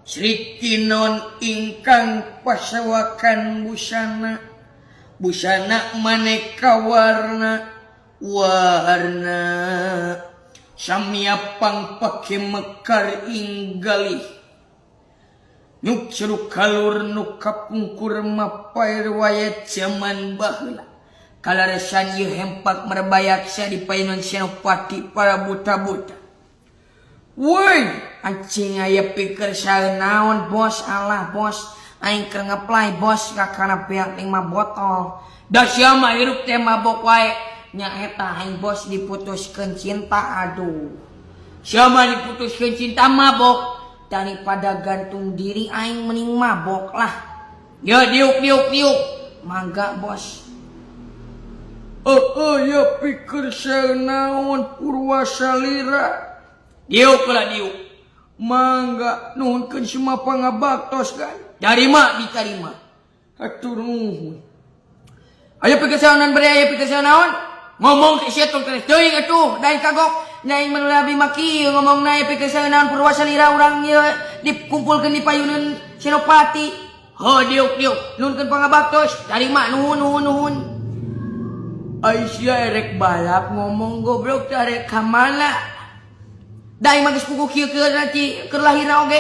Sritinon ingkang pasawakan busana maneka warna samyapang pake mekar inggalih nuk ceruk kalur nuk kapungkur mapai riwayat zaman baheula kalarasan ieu hempak merbayak sia di payunan senopati para buta-buta. Woi, anjing aya pikir saeunaon bos, alah bos, aing keur ngeplay bos kakana pihak 5 botol. Da sia mah hirup teh mabok wae. Nya eta aing bos diputuskeun cinta, aduh. Sia mah diputuskeun cinta mabok daripada gantung diri aing mending mabok lah. Ya diuk. Mangga bos. Ya pikir saeunaon Purwasalira. Diuk. Mangga nuhunkeun semua pangabaktos kan. Darima ditarima. Hatur nuhun. Aya pikir saeunaon bari aya pikir saeunaon? Ngomong ke sia tong terus teuing atuh, daing kagok. Daing menulabi maki ngomongna aya pikir saeunaon Purwasalira urang ieu dikumpulkeun di payunan Senopati. Diuk. Nuhunkeun pangabaktos, darima nuhun. Aisyah erek balap ngomong goblok tarek ka mana? Daing magis pugu kieu keur nanti keur lahirna oge.